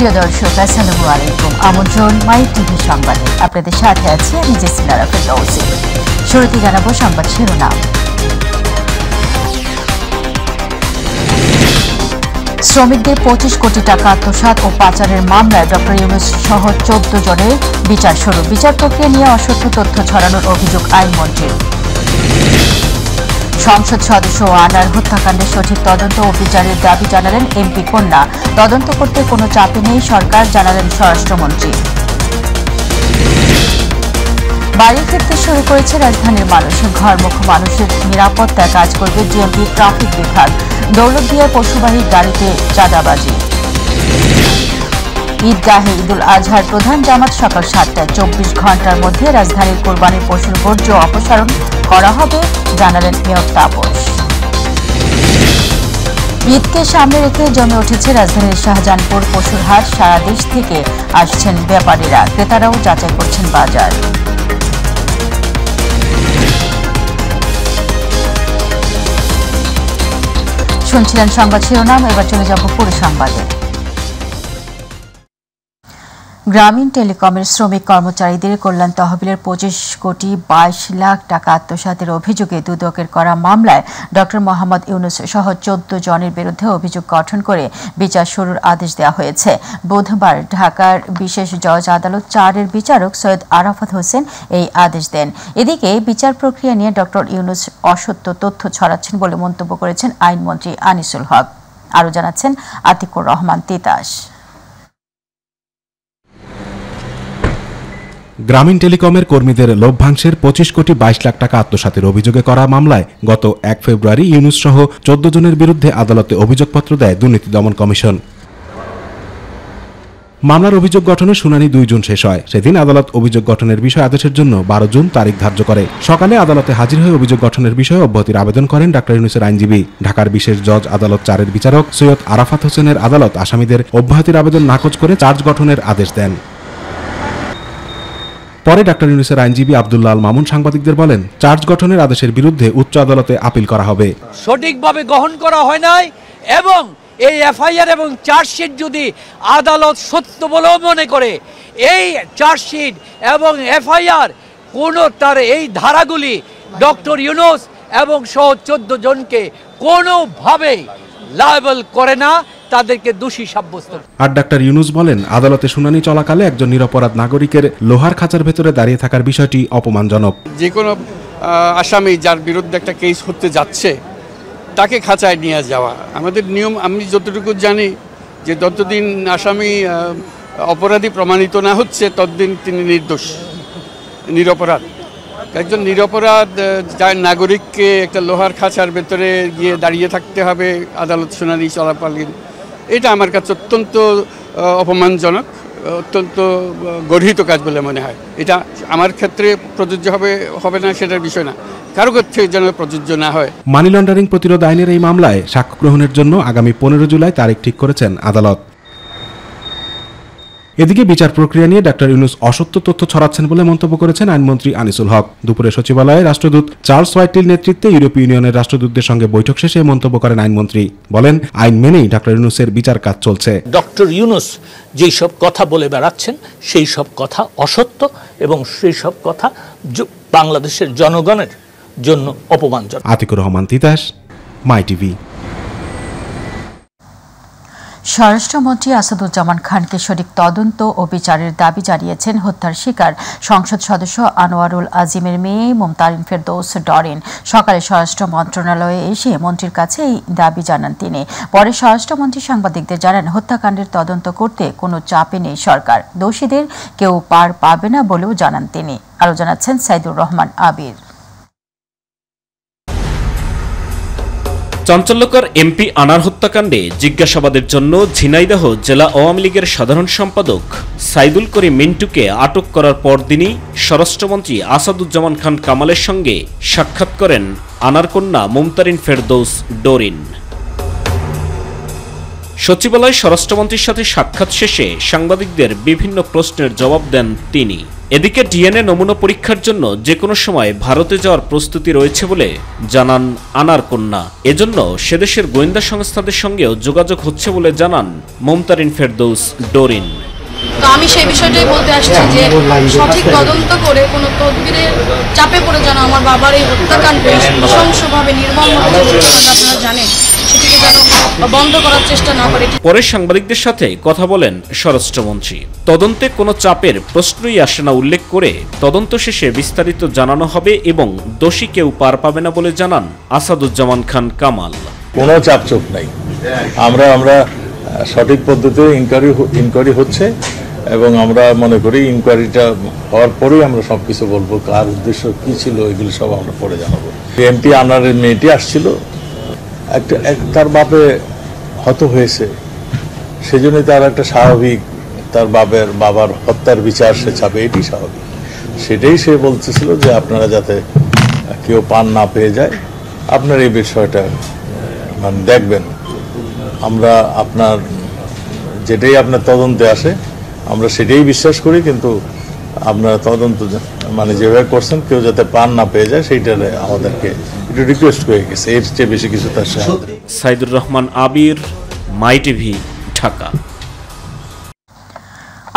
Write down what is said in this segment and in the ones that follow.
প্রিয় দর্শক, আসসালামু আলাইকুম। আমন্ত্রণ মাই টিভি সংবাদে। আপনাদের সাথে আছি আমি জেসিনা ফেরদৌসী। শুরুতে জানাবো সংবাদ শিরোনাম। শ্রমিকদের 25 কোটি টাকা আত্মসাৎ ও পাচারের মামলায় ডক্টর ইউনূস সহ 14 জনের বিচার শুরু। বিচার প্রক্রিয়া নিয়ে অসত্য তথ্য ছড়ানোর অভিযোগ আইনমন্ত্রীর। সংসদ সদস্য আনার হত্যাকাণ্ডের সঠিক তদন্ত ও বিচারের দাবি জানালেন এমপি কন্যা। তদন্ত করতে কোনো চাপে নেই সরকার, জানালেন স্বরাষ্ট্রমন্ত্রী। বাড়ি ফিরতে শুরু করেছে রাজধানীর মানুষ। ঘরমুখ মানুষের নিরাপত্তায় কাজ করবে ডিএমপি ট্রাফিক বিভাগ। দৌলতদিয়ার পশুবাহী গাড়িতে চাঁদাবাজি। ঈদগাহে ঈদুল আজহার প্রধান জামাত সকাল 7টায়। 24 ঘণ্টার মধ্যে রাজধানীর কোরবানির পশুর বর্জ্য অপসারণ করা হবে, জানালেন মেয়র তাপস। ঈদকে সামনে রেখে জমে উঠেছে রাজধানীর শাহজাহানপুর পশুর হাট। সারা দেশ থেকে আসছেন ব্যাপারীরা, ক্রেতারাও যাচাই করছেন বাজার। শুনছিলেন সংবাদ শিরোনাম, এবার চলে যাব পুরো সংবাদে। গ্রামীণ টেলিকমের শ্রমিক কর্মচারীদের কল্যাণ তহবিলের 25 কোটি 22 লাখ টাকা আত্মসাতের অভিযোগে দুদকের করা মামলায় ডক্টর মোহাম্মদ ইউনূস সহ 14 জনের বিরুদ্ধে অভিযোগ গঠন করে বিচার শুরুর আদেশ দেওয়া হয়েছে। বুধবার ঢাকার বিশেষ জজ আদালত 4-এর বিচারক সৈয়দ আরাফাত হোসেন এই আদেশ দেন। এদিকে বিচার প্রক্রিয়া নিয়ে ডক্টর ইউনূস অসত্য তথ্য ছড়াচ্ছেন বলে মন্তব্য করেছেন আইনমন্ত্রী আনিসুল হক। আরও জানাচ্ছেন আতিকুর রহমান তিতাস। গ্রামীণ টেলিকমের কর্মীদের লভ্যাংশের 25 কোটি 22 লাখ টাকা আত্মসাতের অভিযোগে করা মামলায় গত 1 ফেব্রুয়ারি ইউনূস সহ 14 জনের বিরুদ্ধে আদালতে অভিযোগপত্র দেয় দুর্নীতি দমন কমিশন। মামলার অভিযোগ গঠনের শুনানি 2 জুন শেষ হয়। সেদিন আদালত অভিযোগ গঠনের বিষয় আদেশের জন্য 12 জুন তারিখ ধার্য করে। সকালে আদালতে হাজির হয়ে অভিযোগ গঠনের বিষয়ে অব্যাহতির আবেদন করেন ডক্টর ইউনূসের আইনজীবী। ঢাকার বিশেষ জজ আদালত 4-এর বিচারক সৈয়দ আরাফাত হোসেনের আদালত আসামিদের অব্যাহতির আবেদন নাকচ করে চার্জ গঠনের আদেশ দেন। পরে ডক্টর ইউনূসের আইনজীবী আব্দুল্লাহ আল মামুন সাংবাদিকদের বলেন, চার্জ গঠনের আদেশের বিরুদ্ধে উচ্চ আদালতে আপিল করা হবে। সঠিকভাবে গ্রহণ করা হয় নাই এবং এই এফআইআর এবং চার্জশিট যদি আদালত সত্য বলেও মনে করে, এই চার্জশিট এবং এফআইআর কোনো তার এই ধারাগুলি ডক্টর ইউনূস এবং সহ 14 জনকে কোনোভাবেই লায়াবল করে না, তাদেরকে দোষী সাব্যস্ত। আর ডক্টর ইউনূস বলেন, আদালতে শুনানি চলাকালে একজন নিরপরাধ নাগরিকের লোহার খাঁচার ভেতরে দাঁড়িয়ে থাকার বিষয়টি অপমানজনক। যে কোনো আসামি যার বিরুদ্ধে একটা কেস হতে যাচ্ছে তাকে খাঁচায় নিয়ে যাওয়া আমাদের নিয়ম। আমি যতটুকু জানি যে যতদিন আসামি অপরাধী প্রমাণিত না হচ্ছে ততদিন তিনি নির্দোষ, নিরপরাধ। একজন নিরপরাধ যার নাগরিককে একটা লোহার খাঁচার ভেতরে গিয়ে দাঁড়িয়ে থাকতে হবে আদালত শুনানি চলাকালীন, এটা আমার কাছে অত্যন্ত অপমানজনক, অত্যন্ত গর্হিত কাজ বলে মনে হয়। এটা আমার ক্ষেত্রে প্রযোজ্য হবে না সেটার বিষয় না, কারো ক্ষেত্রে যেন প্রযোজ্য না হয়। মানি লন্ডারিং প্রতিরোধ আইনের এই মামলায় সাক্ষ্য গ্রহণের জন্য আগামী 15 জুলাই তারিখ ঠিক করেছেন আদালত। এদিকে বিচার প্রক্রিয়া নিয়ে ডক্টর ইউনূস অসত্য তথ্য ছড়াচ্ছেন বলে মন্তব্য করেছেন আইনমন্ত্রী আনিসুল হক। দুপুরে সচিবালয়ে রাষ্ট্রদূত চার্লস হোয়াইটলির নেতৃত্বে ইউরোপীয় ইউনিয়নের রাষ্ট্রদূতদের সঙ্গে বৈঠক শেষে মন্তব্য করেন আইনমন্ত্রী। বলেন, আইন মেনেই ডক্টর ইউনূসের বিচার কাজ চলছে। ডক্টর ইউনূস যেই সব কথা বলে বেড়াচ্ছেন সেই সব কথা অসত্য এবং সেই সব কথা বাংলাদেশের জনগণের জন্য অপমানজনক। আতিকুর রহমান তিতাস, মাই টিভি। স্বরাষ্ট্রমন্ত্রী আসাদুজ্জামান খানকে সঠিক তদন্ত ও বিচারের দাবি জানিয়েছেন হত্যার শিকার সংসদ সদস্য আনোয়ারুল আজিমের মেয়ে মুমতারিন ফেরদৌস ডরিন। সকালে স্বরাষ্ট্র মন্ত্রণালয়ে এসে মন্ত্রীর কাছে এই দাবি জানান তিনি। পরে স্বরাষ্ট্রমন্ত্রী সাংবাদিকদের জানান, হত্যাকাণ্ডের তদন্ত করতে কোনো চাপে নেই সরকার, দোষীদের কেউ পার পাবে না বলেও জানান তিনি। আরও জানাচ্ছেন সাইদুর রহমান আবির। চাঞ্চল্যকর এমপি আনার হত্যাকাণ্ডে জিজ্ঞাসাবাদের জন্য ঝিনাইদহ জেলা আওয়ামী লীগের সাধারণ সম্পাদক সাইদুল করিম মিন্টুকে আটক করার পরদিনই স্বরাষ্ট্রমন্ত্রী আসাদুজ্জামান খান কামালের সঙ্গে সাক্ষাৎ করেন আনার কন্যা মুমতারিন ফেরদৌস ডরিন। সচিবালয় স্বরাষ্ট্রমন্ত্রীর সাথে সাক্ষাৎ শেষে সাংবাদিকদের বিভিন্ন প্রশ্নের জবাব দেন তিনি। এদিকে ডিএনএ নমুনা পরীক্ষার জন্য যে কোনো সময় ভারতে যাওয়ার প্রস্তুতি রয়েছে বলে জানান আনার কন্যা। এজন্য সেদেশের গোয়েন্দা সংস্থাদের সঙ্গেও যোগাযোগ হচ্ছে বলে জানান মমতারিন ফেরদৌস ডোরিন। তো আমি সেই বিষয়টাই বলতে আসছি যে সঠিক তদন্ত করে কোনো তদবিরের চাপে পড়ে যেন আমার বাবার এই হত্যাকাণ্ডে নৃশংসভাবে নির্মমভাবে যে হত্যাকাণ্ড আপনারা জানেন সেটিকে যেন বন্ধ করার চেষ্টা না করে। পরে সাংবাদিকদের সাথে কথা বলেন স্বরাষ্ট্রমন্ত্রী। তদন্তে কোনো চাপের প্রশ্নই আসে না উল্লেখ করে তদন্ত শেষে বিস্তারিত জানানো হবে এবং দোষী কেউ পার পাবে না বলে জানান আসাদুজ্জামান খান কামাল। কোনো চাপচোপ নাই, আমরা সঠিক পদ্ধতিতে ইনকোয়ারি হচ্ছে এবং আমরা মনে করি ইনকোয়ারিটা হওয়ার পরেই আমরা সবকিছু বলবো, কার উদ্দেশ্য কি ছিল এগুলো সব আমরা পরে জানাবো। এমপি আনারের মেয়েটি আসছিল, তার বাপে হত হয়েছে, সেজন্য তার একটা স্বাভাবিক তার বাবার হত্যার বিচার সে চাবে, এটি স্বাভাবিক। সেটাই সে বলতেছিল যে আপনারা যাতে কেউ পান না পেয়ে যায়, আপনার এই বিষয়টা মানে দেখবেন। আমরা আপনার যেটাই আপনার তদন্তে আসে আমরা সেটাই বিশ্বাস করি, কিন্তু আপনারা তদন্ত মানে যেভাবে করছেন কেউ যাতে প্রাণ না পেয়ে যায় সেইটা আমাদেরকে একটু রিকোয়েস্ট করে গেছে, এর চেয়ে বেশি কিছু তার সাথে। সাইদুর রহমান আবির, মাই টিভি, ঢাকা।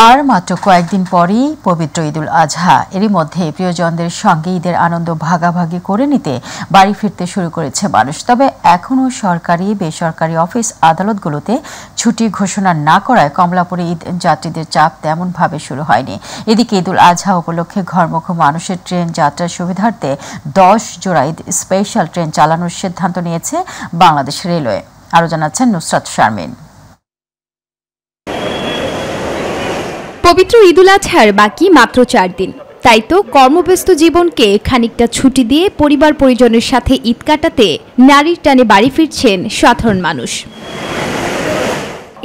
আর মাত্র কয়েকদিন পরেই পবিত্র ঈদুল আজহা। এরই মধ্যে প্রিয়জনদের সঙ্গে ঈদের আনন্দ ভাগাভাগি করে নিতে বাড়ি ফিরতে শুরু করেছে মানুষ। তবে এখনও সরকারি বেসরকারি অফিস আদালতগুলোতে ছুটি ঘোষণা না করায় কমলাপুরে ঈদ যাত্রীদের চাপ তেমনভাবে শুরু হয়নি। এদিকে ঈদুল আজহা উপলক্ষে ঘরমুখো মানুষের ট্রেন যাত্রার সুবিধার্থে 10 জোড়া ঈদ স্পেশাল ট্রেন চালানোর সিদ্ধান্ত নিয়েছে বাংলাদেশ রেলওয়ে। আরও জানাচ্ছেন নুসরাত শারমিন। পবিত্র ঈদুল আজহার বাকি মাত্র 4 দিন, তাই তো কর্মব্যস্ত জীবনকে খানিকটা ছুটি দিয়ে পরিবার পরিজনের সাথে ঈদ কাটাতে নারীর টানে বাড়ি ফিরছেন সাধারণ মানুষ।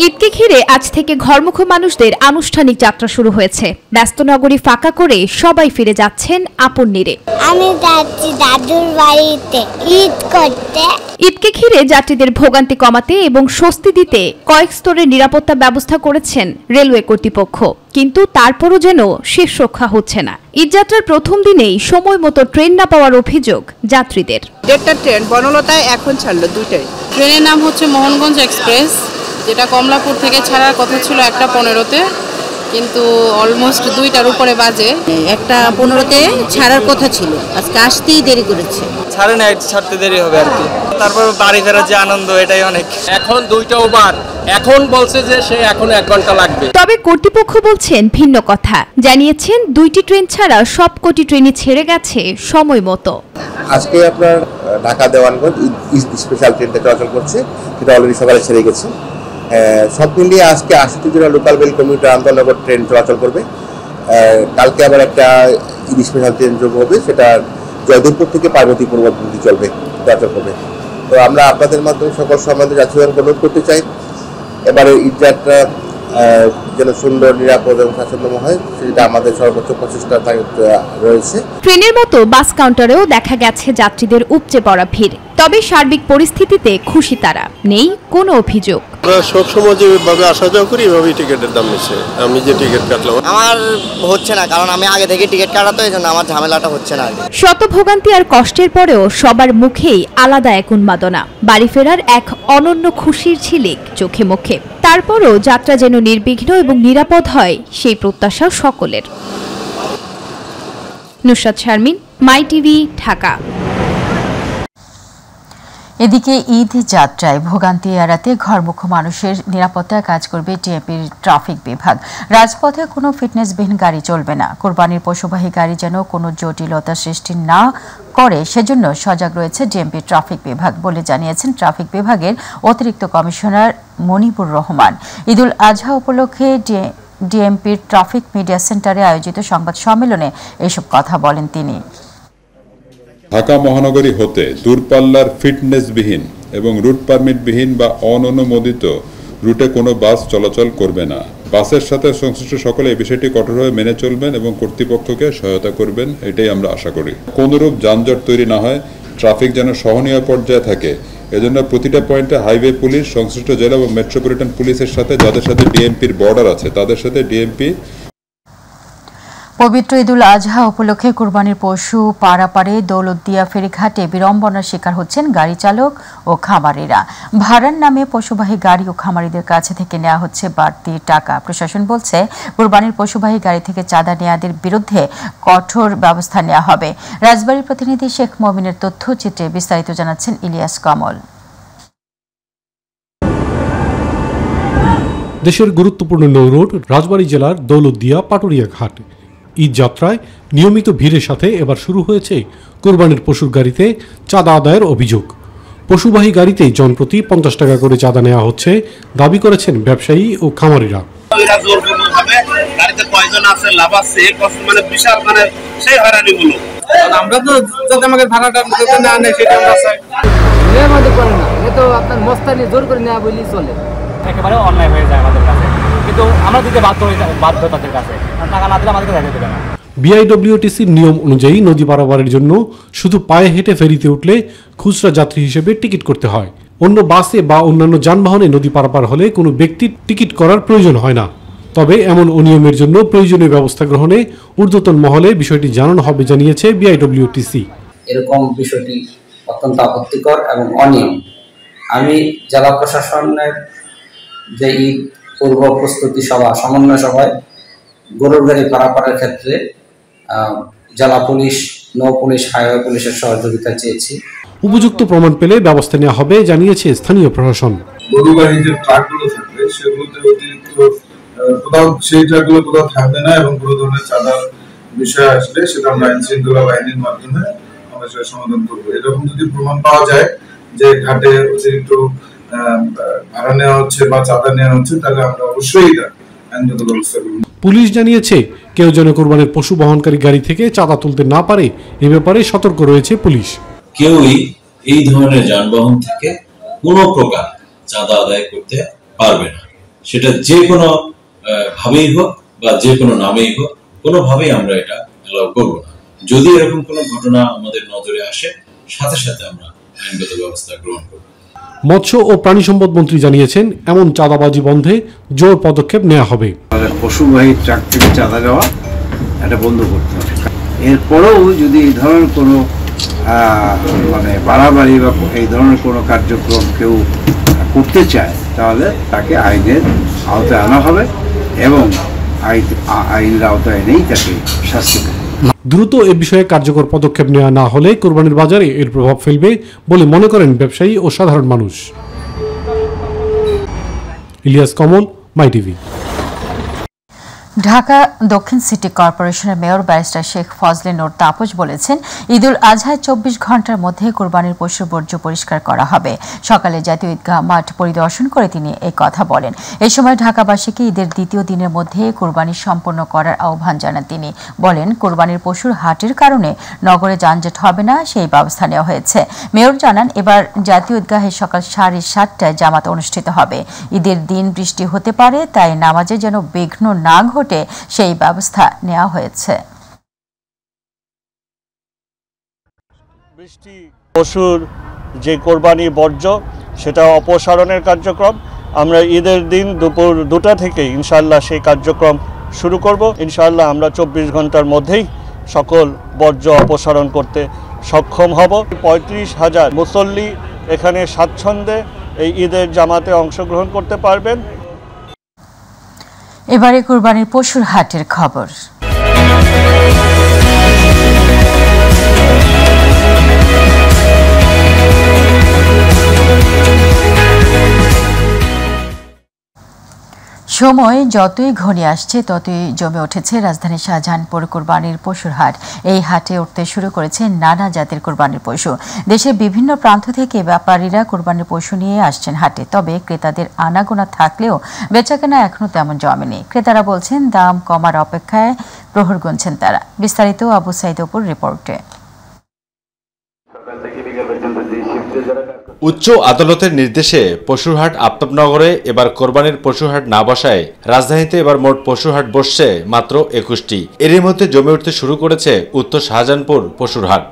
ঈদকে ঘিরে আজ থেকে ঘরমুখো মানুষদের আনুষ্ঠানিক যাত্রা শুরু হয়েছে। ব্যস্ত নগরী ফাঁকা করে সবাই ফিরে যাচ্ছেন আপন নিরে। আমি যাচ্ছি দাদুর বাড়িতে ঈদ করতে। ঈদকে ঘিরে যাত্রীদের ভোগান্তি কমাতে এবং স্বস্তি দিতে কয়েক স্তরের নিরাপত্তা ব্যবস্থা করেছেন রেলওয়ে কর্তৃপক্ষ, কিন্তু তারপরও যেন শেষ রক্ষা হচ্ছে না। ঈদযাত্রার প্রথম দিনেই সময় মতো ট্রেন না পাওয়ার অভিযোগ যাত্রীদের। 1টা ট্রেন বনলতায় এখন ছাড়লো 2টাই। ট্রেনের নাম হচ্ছে মোহনগঞ্জ এক্সপ্রেস, যেটা কমলাপুর থেকে ছাড়ার কথা ছিল 1টা 15-তে, কিন্তু অলমোস্ট 2টার উপরে বাজে। 1টা 15-তে ছাড়ার কথা ছিল, আজকে আসতেই দেরি করেছে। ছাড়ে না, ছাড়তে দেরি হবে আর কি। তারপর বাড়ি ফেরার যে আনন্দ, এটাই অনেক। এখন 2টা ওভার, এখন বলছে যে সে এখন 1 ঘন্টা লাগবে। তবে কর্তৃপক্ষ বলছেন ভিন্ন কথা। জানিয়েছেন 2টি ট্রেন ছাড়া সবকটি ট্রেনই ছেড়ে গেছে সময় মতো। আজকে আপনার ঢাকা দেওয়ানগঞ্জ স্পেশাল ট্রেনটা চলাচল করছে, সেটা অলরেডি সকালে ছেড়ে গেছে। সব মিলিয়ে আজকে 80টি জোড়া লোকাল মেল কমিউটার আন্তনগর ট্রেন চলাচল করবে। কালকে আবার একটা ঈদ স্পেশাল ট্রেন যোগ হবে, সেটা জয়দেবপুর থেকে পার্বতীপুর পর্যন্ত চলাচল করবে। তো আমরা আপনাদের মাধ্যমে সকল সম্বন্ধে যাত্রীগণকে অনুরোধ করতে চাই, এবারে ঈদ যাত্রা যেন সুন্দর, নিরাপদ এবং স্বাচ্ছন্দ্যময় হয়, সেটা আমাদের সর্বোচ্চ প্রচেষ্টা রয়েছে। ট্রেনের মতো বাস কাউন্টারেও দেখা গেছে যাত্রীদের উপচে পড়া ভিড়। তবে সার্বিক পরিস্থিতিতে খুশি তারা, নেই কোনো অভিযোগ। আমরা সবসময় যেভাবে আসা যাওয়া করি এভাবেই টিকিটের দাম নিচ্ছে। আমি যে টিকিট কাটলাম আমার হচ্ছে না, কারণ আমি আগে থেকে টিকিট কাটাতো, এই জন্য আমার ঝামেলাটা হচ্ছে না। শত ভোগান্তি আর কষ্টের পরেও সবার মুখেই আলাদা এক উন্মাদনা, বাড়ি ফেরার এক অনন্য খুশির ঝিলিক চোখে মুখে। তারপরও যাত্রা যেন নির্বিঘ্ন এবং নিরাপদ হয়, সেই প্রত্যাশা সকলের। নুসরাত শারমিন, মাই টিভি, ঢাকা। এদিকে ঈদ যাত্রায় ভোগান্তি এড়াতে ঘরমুখো মানুষের নিরাপত্তায় কাজ করবে ডিএমপির ট্রাফিক বিভাগ। রাজপথে কোনো ফিটনেসবিহীন গাড়ি চলবে না। কোরবানির পশুবাহী গাড়ি যেন কোনো জটিলতা সৃষ্টি না করে, সেজন্য সজাগ রয়েছে ডিএমপির ট্রাফিক বিভাগ বলে জানিয়েছেন ট্রাফিক বিভাগের অতিরিক্ত কমিশনার মনিবুর রহমান। ঈদুল আজহা উপলক্ষে ডিএমপির ট্রাফিক মিডিয়া সেন্টারে আয়োজিত সংবাদ সম্মেলনে এসব কথা বলেন তিনি। ঢাকা মহানগরী হতে দূরপাল্লার ফিটনেসবিহীন এবং রুট পারমিটবিহীন বা অননুমোদিত রুটে কোনো বাস চলাচল করবে না। বাসের সাথে সংশ্লিষ্ট সকলে এই বিষয়টি কঠোরভাবে মেনে চলবেন এবং কর্তৃপক্ষকে সহায়তা করবেন, এটাই আমরা আশা করি। কোনরূপ যানজট তৈরি না হয়, ট্রাফিক যেন সহনীয় পর্যায়ে থাকে, এজন্য প্রতিটা পয়েন্টে হাইওয়ে পুলিশ, সংশ্লিষ্ট জেলা ও মেট্রোপলিটন পুলিশের সাথে, যাদের সাথে ডিএমপির বর্ডার আছে তাদের সাথে ডিএমপি। পবিত্র ঈদুল আজহা উপলক্ষে কুরবানির পশু পারাপারে দৌলতদিয়া ফেরিঘাটে বিড়ম্বনার শিকার হচ্ছেন গাড়ি চালক ও খামারিরা। ভাড়ার নামে পশুবাহী গাড়ি ও খামারিদের কাছে থেকে নেওয়া হচ্ছে বাড়তি টাকা। প্রশাসন বলছে কুরবানির পশুবাহী গাড়ি থেকে চাঁদা নেয়াদের বিরুদ্ধে কঠোর ব্যবস্থা নেওয়া হবে। রাজবাড়ীর প্রতিনিধি শেখ মমিনের তথ্যচিত্রে বিস্তারিত জানাচ্ছেন ইলিয়াস কমল। দেশের গুরুত্বপূর্ণ নৌরোড রাজবাড়ী জেলার দৌলতদিয়া পাটুরিয়া ঘাট। ঈদ যাত্রায় নিয়মিত ভিড়ের সাথে এবার শুরু হয়েছে কোরবানির পশুর গাড়িতে চাঁদা আদায়ের অভিযোগ। পশুবাহী গাড়িতে জনপ্রতি 50 টাকা করে চাঁদা নেওয়া হচ্ছে দাবি করেছেন ব্যবসায়ী ও খামারিরা। আমরা তো যাতে আমাদের ভাড়াটা না নেয় সেটা আমরা চাই। তো আপনার মস্তানি জোর করে নেওয়া বললেই চলে, একেবারে অন্যায় হয়ে যায় আমাদের কাছে, কিন্তু আমরা দিতে বাধ্য তাদের কাছে, টাকা না দিলে আমাদেরকে দেখা দেবে না। বিআইডব্লিউটিসির নিয়ম অনুযায়ী নদী পারাপারের জন্য শুধু পায়ে হেঁটে ফেরিতে উঠলে খুচরা যাত্রী হিসেবে টিকিট করতে হয়। অন্য বাসে বা অন্যান্য যানবাহনে নদী পারাপার হলে কোনো ব্যক্তির টিকিট করার প্রয়োজন হয় না। তবে এমন অনিয়মের জন্য প্রয়োজনীয় ব্যবস্থা গ্রহণে ঊর্ধ্বতন মহলে বিষয়টি জানানো হবে জানিয়েছে বিআইডব্লিউটিসি। এরকম বিষয়টি অত্যন্ত আপত্তিকর এবং অনিয়ম। আমি জেলা প্রশাসনের যে ঈদ পূর্ব প্রস্তুতি সভা, সমন্বয় সভায় গরুর গাড়ি পারাপারের ক্ষেত্রে জেলা পুলিশ, নৌ পুলিশ, হাইওয়ে পুলিশের সহযোগিতা চেয়েছি। উপযুক্ত প্রমাণ পেলে ব্যবস্থা নেওয়া হবে জানিয়েছে স্থানীয় প্রশাসন। গরু গাড়ি যে ট্রাকগুলো থাকবে সেগুলোতে অতিরিক্ত কোথাও সেই ট্রাকগুলো কোথাও থাকবে না এবং কোনো ধরনের চাঁদার বিষয় আসলে সেটা আমরা আইন শৃঙ্খলা বাহিনীর মাধ্যমে আমরা সেটা সমাধান করবো। এরকম যদি প্রমাণ পাওয়া যায় যে ঘাটে অতিরিক্ত ভাড়া নেওয়া হচ্ছে বা চাঁদা নেওয়া হচ্ছে, তাহলে আমরা অবশ্যই এটা আইনগত ব্যবস্থা করব। পুলিশ জানিয়েছে কেউ যেন কোরবানির পশু বহনকারী গাড়ি থেকে চাঁদা তুলতে না পারে এ ব্যাপারে সতর্ক রয়েছে পুলিশ। কেউই এই ধরনের যানবাহন থেকে কোনো প্রকার চাঁদা আদায় করতে পারবে না, সেটা যে কোনো ভাবেই হোক বা যে কোনো নামেই হোক, কোনোভাবেই আমরা এটা অ্যালাউ করব না। যদি এরকম কোনো ঘটনা আমাদের নজরে আসে, সাথে সাথে আমরা আইনগত ব্যবস্থা গ্রহণ করব। মৎস্য ও প্রাণী সম্পদ মন্ত্রী জানিয়েছেন এমন চাঁদাবাজি বন্ধে জোর পদক্ষেপ নেওয়া হবে। পশুবাহী ট্রাক থেকে চাঁদা দেওয়া এটা বন্ধ করতে হবে। এরপরেও যদি এই ধরনের কোনো বাড়াবাড়ি বা এই ধরনের কোনো কার্যক্রম কেউ করতে চায়, তাহলে তাকে আইনের আওতায় আনা হবে এবং আইনের আওতায় এনেই তাকে শাস্তি দেবে। দ্রুত এ বিষয়ে কার্যকর পদক্ষেপ নেওয়া না হলে কোরবানির বাজারে এর প্রভাব ফেলবে বলে মনে করেন ব্যবসায়ী ও সাধারণ মানুষ। ইলিয়াস কমল, মাই টিভি। ঢাকা দক্ষিণ সিটি কর্পোরেশনের মেয়র ব্যারিস্টার শেখ ফজলে নূর তাপস বলেছেন, ঈদুল আজহায় 24 ঘন্টার মধ্যে কোরবানির পশুর বর্জ্য পরিষ্কার করা হবে। সকালে জাতীয় ঈদগাহ মাঠ পরিদর্শন করে তিনি এই কথা বলেন। এই সময় ঢাকাবাসীকে ঈদের দ্বিতীয় দিনের মধ্যে কোরবানি সম্পন্ন করার আহ্বান জানান তিনি। বলেন, কোরবানির পশুর হাটের কারণে নগরে যানজট হবে না, সেই ব্যবস্থা নেওয়া হয়েছে। মেয়র জানান, এবার জাতীয় ঈদগাহে সকাল 7:30টায় জামাত অনুষ্ঠিত হবে। ঈদের দিন বৃষ্টি হতে পারে, তাই নামাজে যেন বিঘ্ন না ঘটে সেই ব্যবস্থা নেওয়া হয়েছে। বৃষ্টি পশুর যে কোরবানি বর্জ্য সেটা অপসারণের কার্যক্রম আমরা ঈদের দিন দুপুর 2টা থেকে ইনশাআল্লাহ সেই কার্যক্রম শুরু করব। ইনশাআল্লাহ আমরা 24 ঘন্টার মধ্যেই সকল বর্জ্য অপসারণ করতে সক্ষম হব। 35,000 মুসল্লি এখানে স্বাচ্ছন্দ্যে এই ঈদের জামাতে অংশগ্রহণ করতে পারবেন। এবারে কুরবানির পশুর হাটের খবর। সময় যতই ঘনিয়ে আসছে ততই জমে উঠেছে রাজধানীর শাহজাহানপুর কুরবানির পশুর হাট। এই হাটে উঠতে শুরু করেছে নানা জাতের কুরবানির পশু। দেশের বিভিন্ন প্রান্ত থেকে ব্যাপারীরা কুরবানির পশু নিয়ে আসছেন হাটে। তবে ক্রেতাদের আনাগোনা থাকলেও বেচাকেনা এখনো তেমন জমেনি। ক্রেতারা বলছেন, দাম কমার অপেক্ষায় প্রহর গুনছেন তারা। বিস্তারিত আবু সাইদ অপুর রিপোর্টে। উচ্চ আদালতের নির্দেশে পশুরহাট আফতাবনগরে এবার কোরবানির পশুহাট না বসায় রাজধানীতে এবার মোট পশুহাট বসছে মাত্র 21টি। এরই মধ্যে জমে উঠতে শুরু করেছে উত্তর শাহজাহানপুর পশুরহাট।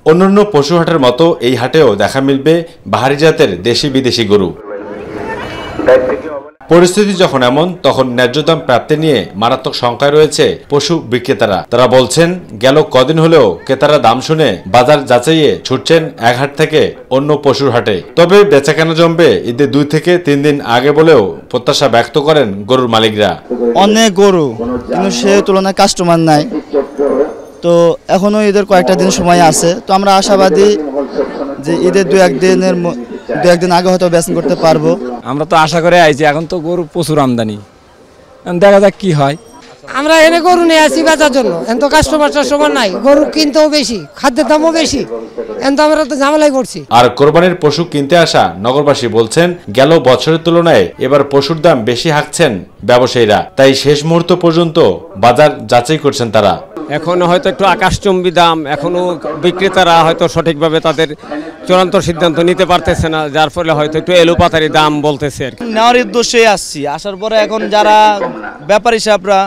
অন্যান্য পশু হাটের মতো এই হাটেও দেখা মিলবে বাহারি জাতের দেশি বিদেশি গরু। পরিস্থিতি যখন এমন, তখন ন্যায্য দাম প্রাপ্তি নিয়ে মারাত্মক শঙ্কায় রয়েছে পশু বিক্রেতারা। তারা বলছেন, গেল কদিন হলেও ক্রেতারা দাম শুনে বাজার যাচাইয়ে ছুটছেন এক হাট থেকে অন্য পশুর হাটে। তবে বেচাকেনা জমবে ঈদের 2 থেকে 3 দিন আগে বলেও প্রত্যাশা ব্যক্ত করেন গরুর মালিকরা। অনেক গরু, কিন্তু সে তুলনায় কাস্টমার নাই, তো এখনো ঈদের কয়েকটা দিন সময় আছে। তো আমরা আশাবাদী যে ঈদের 2-1 দিন আগে হয়তো বেচন করতে পারবো। আমরা তো আশা করে আইছি, এখন তো গরু প্রচুর আমদানি, দেখা যাক কি হয়। আমরা এনে গরু নিয়ে আসি বেচার জন্য, এখন তো কাস্টমার নাই, গরু কিনতেও বেশি, খাদ্যের দামও বেশি, এখন তো আমরা তো ঝামেলাই করছি। আর কোরবানির পশু কিনতে আসা নগরবাসী বলছেন, গেল বছরের তুলনায় এবার পশুর দাম বেশি হাঁকছেন ব্যবসায়ীরা, তাই শেষ মুহূর্ত পর্যন্ত বাজার যাচাই করছেন তারা। এখনো হয়তো একটু আকাশচুম্বী দাম, এখনো বিক্রেতারা হয়তো সঠিকভাবে তাদের চূড়ান্ত সিদ্ধান্ত নিতে পারতেছে না, যার ফলে হয়তো একটু এলোপাতারি দাম বলতেছে আর কি। নেওয়ার উদ্দেশ্যে আসছি, আসার পরে এখন যারা ব্যাপারী সাহেবরা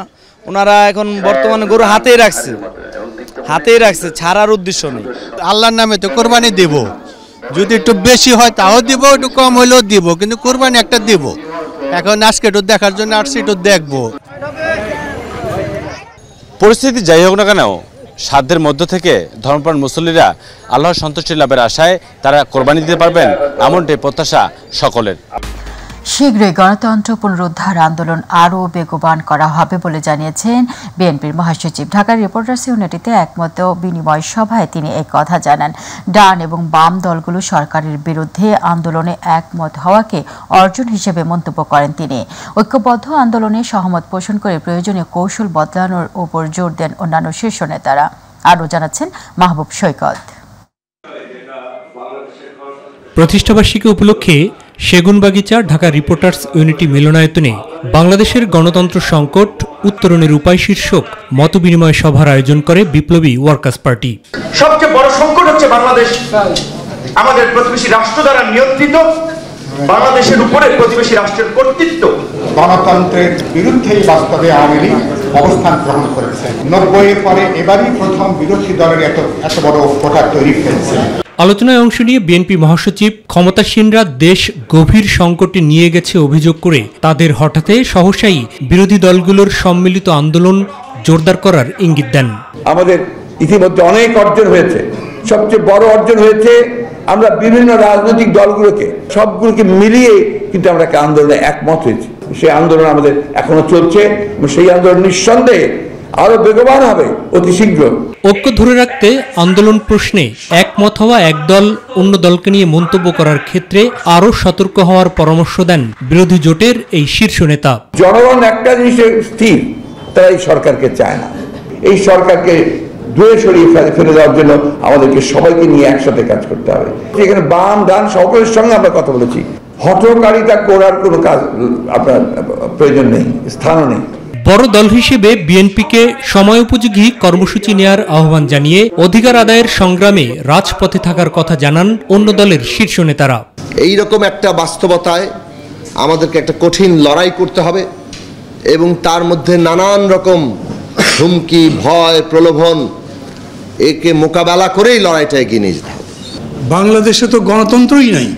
ওনারা এখন বর্তমানে গরু হাতেই রাখছে, ছাড়ার উদ্দেশ্য নেই। আল্লাহর নামে তো কোরবানি দেব, যদি একটু বেশি হয় তাও দিব, একটু কম হইলেও দিব, কিন্তু কোরবানি একটা দেব। এখন আজকে একটু দেখার জন্য আসছি, একটু দেখবো। পরিস্থিতি যাই হোক না কেন, সাধ্যের মধ্য থেকে ধর্মপ্রাণ মুসল্লিরা আল্লাহর সন্তুষ্টি লাভের আশায় তারা কোরবানি দিতে পারবেন, এমনটাই প্রত্যাশা সকলের। শীঘ্রই গণতন্ত্র পুনরুদ্ধার আন্দোলন আরও বেগবান করা হবে বলে জানিয়েছেন বিএনপির মহাসচিব। ঢাকার রিপোর্টার্স ইউনিটিতে একমত বিনিময় সভায় তিনি এই কথা জানান। ডান এবং বাম দলগুলো সরকারের বিরুদ্ধে আন্দোলনে একমত হওয়াকে অর্জন হিসেবে মন্তব্য করেন তিনি। ঐক্যবদ্ধ আন্দোলনে সহমত পোষণ করে প্রয়োজনীয় কৌশল বদলানোর উপর জোর দেন অন্যান্য শীর্ষ নেতারা। আরও জানাচ্ছেন মাহবুব সৈকত। প্রতিষ্ঠাবার্ষিকী উপলক্ষে সেগুনবাগিচা ঢাকা রিপোর্টার্স ইউনিটি মিলনায়তনে বাংলাদেশের গণতন্ত্র সংকট উত্তরণের উপায় শীর্ষক মতবিনিময় সভার আয়োজন করে বিপ্লবী ওয়ার্কার্স পার্টি। সবচেয়ে বড় সংকট হচ্ছে বাংলাদেশ আমাদের প্রতিবেশী রাষ্ট্র দ্বারা নিয়ন্ত্রিত, বাংলাদেশের উপরে প্রতিবেশী রাষ্ট্রের কর্তৃত্ব। গণতন্ত্রের বিরুদ্ধেই বাস্তবে আওয়ামী লীগ অবস্থান গ্রহণ করেছে। 90-এর পরে এবারই প্রথম বিরোধী দলের এত বড় ভোটার তৈরি হয়েছে। আলোচনায় অংশ নিয়ে বিএনপি মহাসচিব ক্ষমতাসীনরা দেশ গভীর সংকটে নিয়ে গেছে অভিযোগ করে তাদের হঠাৎ সহসাই বিরোধী দলগুলোর সম্মিলিত আন্দোলন জোরদার করার ইঙ্গিত দেন। আমাদের ইতিমধ্যে অনেক অর্জন হয়েছে, সবচেয়ে বড় অর্জন হয়েছে আমরা বিভিন্ন রাজনৈতিক দলগুলোকে সবগুলোকে মিলিয়ে কিন্তু আমরা একটা আন্দোলনে একমত হয়েছি। সেই আন্দোলন আমাদের এখনো চলছে, সেই আন্দোলন নিঃসন্দেহে আরো বেগবান হবে অতি শীঘ্র। ঐক্য ধরে রাখতে আন্দোলন প্রশ্নে একমত হওয়া এক দল অন্য দলকে নিয়ে মন্তব্য করার ক্ষেত্রে আরো সতর্ক হওয়ার পরামর্শ দেন বিরোধী জোটের এই শীর্ষ নেতা। জনগণ একটা জিনিসে স্থির, তারা এই সরকারকে চায় না। এই সরকারকে দূরে সরিয়ে ফেলে দেওয়ার জন্য আমাদেরকে সবাইকে নিয়ে একসাথে কাজ করতে হবে। এখানে বাম ডান সকলের সঙ্গে আমরা কথা বলেছি, হঠকারিতা করার কোনো কাজ আপনার প্রয়োজন নেই, স্থানও নেই। বড় দল হিসেবে বিএনপিকে সময়োপযোগী কর্মসূচি নেয়ার আহ্বান জানিয়ে অধিকার আদায়ের সংগ্রামে রাজপথে থাকার কথা জানান অন্য দলের শীর্ষ নেতারা। এইরকম একটা বাস্তবতায় আমাদেরকে একটা কঠিন লড়াই করতে হবে এবং তার মধ্যে নানান রকম হুমকি, ভয়, প্রলোভন একে মোকাবেলা করেই লড়াইটা এগিয়ে নিয়ে যেতে হবে। বাংলাদেশে তো গণতন্ত্রই নাই,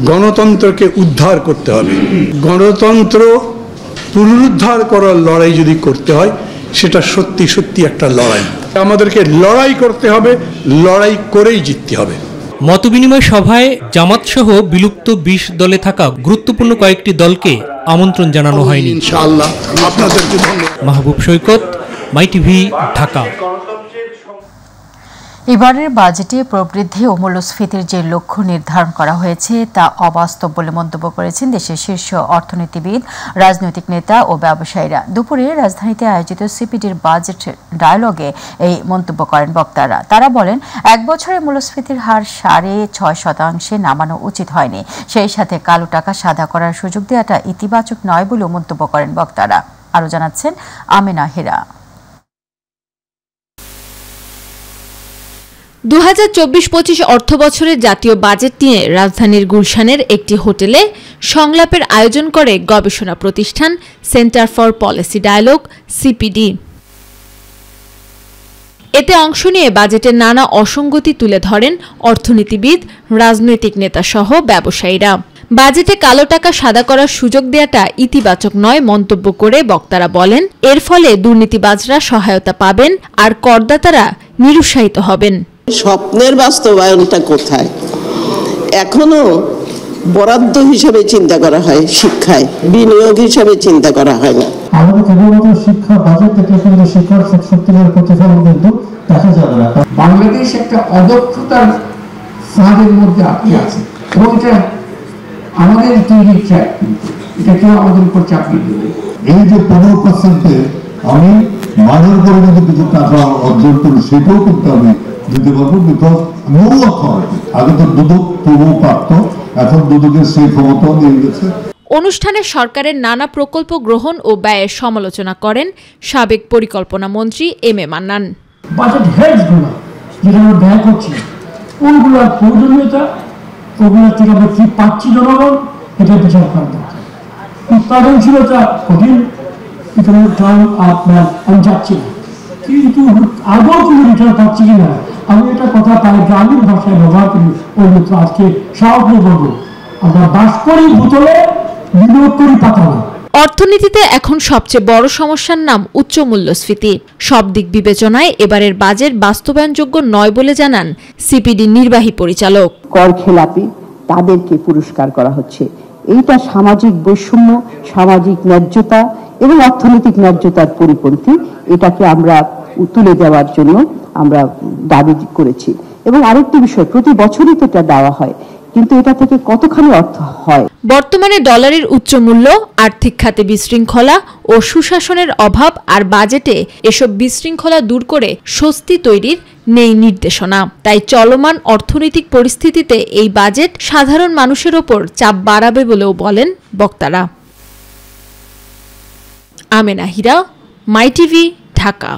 গণতন্ত্রকে উদ্ধার করতে হবে। গণতন্ত্র পুনরুদ্ধার করার লড়াই যদি করতে হয়, সেটা সত্যি সত্যি একটা লড়াই। আমাদেরকে লড়াই করতে হবে, লড়াই করেই জিততে হবে। মতবিনিময় সভায় জামাত সহ বিলুপ্ত 20 দলে থাকা গুরুত্বপূর্ণ কয়েকটি দলকে আমন্ত্রণ জানানো হয়নি। ইনশাআল্লাহ আপনাদেরকে ধন্যবাদ। মাহবুব সৈকত, মাই টিভি, ঢাকা। এবারের বাজেটে প্রবৃদ্ধি ও মূল্যস্ফীতির যে লক্ষ্য নির্ধারণ করা হয়েছে তা অবাস্তব বলে মন্তব্য করেছেন দেশের শীর্ষ অর্থনীতিবিদ, রাজনৈতিক নেতা ও ব্যবসায়ীরা। দুপুরে রাজধানীতে আয়োজিত সিপিডির বাজেট ডায়ালগে এই মন্তব্য করেন বক্তারা। তারা বলেন, 1 বছরে মূল্যস্ফীতির হার 6.5% নামানো উচিত হয়নি। সেই সাথে কালো টাকা সাদা করার সুযোগ দেওয়াটা ইতিবাচক নয় বলেও মন্তব্য করেন বক্তারা। আরও জানাচ্ছেন আমেনা হেরা। 2024-25 অর্থবছরের জাতীয় বাজেট নিয়ে রাজধানীর গুলশানের একটি হোটেলে সংলাপের আয়োজন করে গবেষণা প্রতিষ্ঠান centre for policy dialogue CPD. এতে অংশ নিয়ে বাজেটের নানা অসঙ্গতি তুলে ধরেন অর্থনীতিবিদ, রাজনৈতিক নেতা সহ ব্যবসায়ীরা। বাজেটে কালো টাকা সাদা করার সুযোগ দেওয়াটা ইতিবাচক নয় মন্তব্য করে বক্তারা বলেন, এর ফলে দুর্নীতিবাজরা সহায়তা পাবেন আর করদাতারা নিরুৎসাহিত হবেন। স্বপ্নের বাস্তবায়নটা কোথায়? এখনো বরাদ্দ হিসেবে চিন্তা করা হয়, শিক্ষায় বিনিয়োগ হিসেবে চিন্তা করা হয় না। আমাদের কেবলমাত্র শিক্ষা বাজেট থেকে কিন্তু শিক্ষার সত্যিকার প্রতিফলন কিন্তু দেখা যাবে না। বাংলাদেশ একটা অদক্ষতার ফাঁদের মধ্যে আটকে আছে এবং এটা আমাদের তৈরি ট্র্যাক, এটা কেউ আমাদের উপর চাপিয়ে দেবে। এই যে 15% আমি মাঝের পরিমাণে কিছু টাকা অর্জন করি, সেটাও কিন্তু আমি দিতে পারবো, বিকজ নো অথরিটি। আগে তো দুদক পূর্ব প্রাপ্ত, এখন দুদকের সেই ক্ষমতাও নিয়ে গেছে। অনুষ্ঠানে সরকারের নানা প্রকল্প গ্রহণ ও ব্যয়ের সমালোচনা করেন সাবেক পরিকল্পনা মন্ত্রী এম এ মান্নান। বাজেট হেডসগুলো যেটা আমরা ব্যয় করছি, কোনগুলোর প্রয়োজনীয়তা, ওগুলো থেকে আমরা কি পাচ্ছি জনগণ, এটা বিচার করা দরকার। উৎপাদনশীলতা কঠিন, আপনার আমি যাচ্ছি না, কিন্তু আদৌ কোনো রিটার্ন পাচ্ছি কিনা, আমি এটা কথা তাই গ্রামীণ ভাষায় ব্যবহার করি। ওই মতো আজকে সাহস নিয়ে বলবো, আমরা বাস করি বোতলে, বিনিয়োগ করি পাতালে। অর্থনীতিতে এখন সবচেয়ে বড় সমস্যার নাম উচ্চ মূল্যস্ফীতি। সব দিক বিবেচনায় এবারের বাজেট বাস্তবায়নযোগ্য নয় বলে জানান সিপিডি নির্বাহী পরিচালক। কর খেলাপি তাদেরকে পুরস্কার করা হচ্ছে। এইটা সামাজিক বৈষম্য, সামাজিক ন্যায্যতা এবং অর্থনৈতিক ন্যায্যতার পরিপন্থী। এটাকে আমরা তুলে দেওয়ার জন্য আমরা দাবি করেছি। এবং আরেকটি বিষয়, প্রতি বছরই তো এটা দেওয়া হয়, কিন্তু এটা থেকে কতখানি অর্থ হয়। বর্তমানে ডলারের উচ্চ মূল্য, আর্থিক খাতে বিশৃঙ্খলা ও সুশাসনের অভাব আর বাজেটে এসব বিশৃঙ্খলা দূর করে স্বস্তি তৈরির নেই নির্দেশনা। তাই চলমান অর্থনৈতিক পরিস্থিতিতে এই বাজেট সাধারণ মানুষের ওপর চাপ বাড়াবে বলেও বলেন বক্তারা। আমেনা হীরা, মাই টিভি, ঢাকা।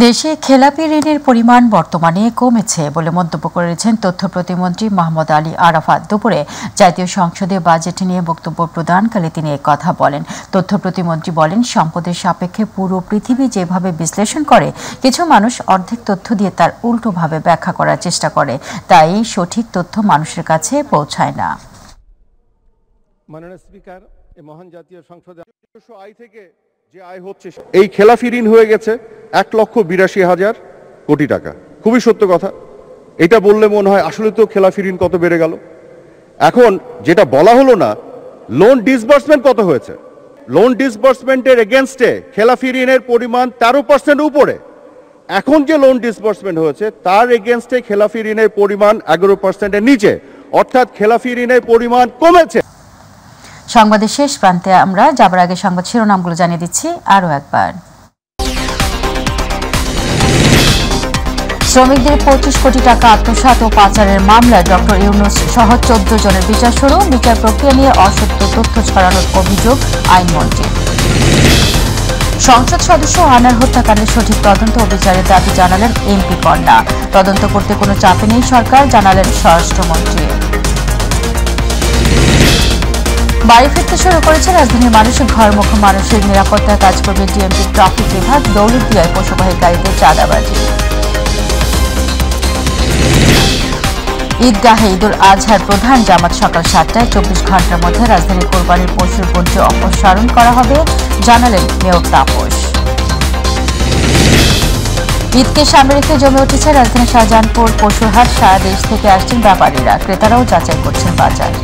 দেশে খেলাপি ঋণের পরিমাণ বর্তমানে কমেছে বলে মন্তব্য করেছেন তথ্য প্রতিমন্ত্রী মোহাম্মদ আলী আরাফাত। দুপুরে জাতীয় সংসদে বাজেট নিয়ে বক্তব্য প্রদানকালে তিনি কথা বলেন। তথ্য প্রতিমন্ত্রী বলেন, সম্পদের সাপেক্ষে পুরো পৃথিবী যেভাবে বিশ্লেষণ করে, কিছু মানুষ অর্ধেক তথ্য দিয়ে তার উল্টোভাবে ব্যাখ্যা করার চেষ্টা করে, তাই সঠিক তথ্য মানুষের কাছে পৌঁছায় না। মাননীয় স্পিকার, এই মহান জাতীয় সংসদে আয় থেকে যে আয় হচ্ছে, এই খেলাফি ঋণ হয়ে গেছে 1,82,000 কোটি টাকা। খুবই সত্য কথা। এটা বললে মনে হয় আসলে তো খেলাফি ঋণ কত বেড়ে গেল। এখন যেটা বলা হলো না, লোন ডিসবার্সমেন্ট কত হয়েছে। লোন ডিসবার্সমেন্টের এগেনস্টে খেলাফি ঋণের পরিমাণ 13% উপরে। এখন যে লোন ডিসবার্সমেন্ট হয়েছে তার এগেনস্টে খেলাফি ঋণের পরিমাণ 11%-এর নিচে, অর্থাৎ খেলাফি ঋণের পরিমাণ কমেছে। সংবাদের শেষ প্রান্তে আমরা যাবার আগে সংবাদ শিরোনামগুলো জানিয়ে দিচ্ছি আরও একবার। শ্রমিকদের 25 কোটি টাকা আত্মসাৎ ও পাচারের মামলায় ডক্টর ইউনূস সহ 14 জনের বিচার শুরু। বিচার প্রক্রিয়া নিয়ে অসত্য তথ্য ছড়ানোর অভিযোগ আইনমন্ত্রী। সংসদ সদস্য আনার হত্যাকাণ্ডের সঠিক তদন্ত ও বিচারের দাবি জানালেন এমপি কন্যা। তদন্ত করতে কোনো চাপে নেই সরকার, জানালেন স্বরাষ্ট্রমন্ত্রী। বাড়ি ফিরতে শুরু করেছে রাজধানীর মানুষের ঘরমুখ মানুষের নিরাপত্তায় কাজ করবে ডিএমপি ট্রাফিক বিভাগ। দৌলতদিয়ায় পশুবাহী গাড়িতে চাঁদাবাজি। ঈদগাহে ঈদুল আজহার প্রধান জামাত সকাল 7টায় 24 ঘন্টার মধ্যে রাজধানীর কোরবানির পশুর বর্জ্য অপসারণ করা হবে, জানালেন মেয়র তাপস। ঈদকে সামনে রেখে জমে উঠেছে রাজধানীর শাহজাহানপুর পশুর হাট। সারা দেশ থেকে আসছেন ব্যাপারীরা, ক্রেতারাও যাচাই করছেন বাজার।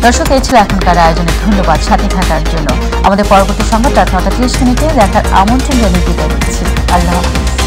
দর্শক, এই ছিল এখনকার আয়োজনে। ধন্যবাদ সাথে থাকার জন্য। আমাদের পরবর্তী সংবাদ রাত 9টা 30 মিনিটে দেখার আমন্ত্রণ জানিয়ে বিদায় নিচ্ছি। আল্লাহ হাফেজ।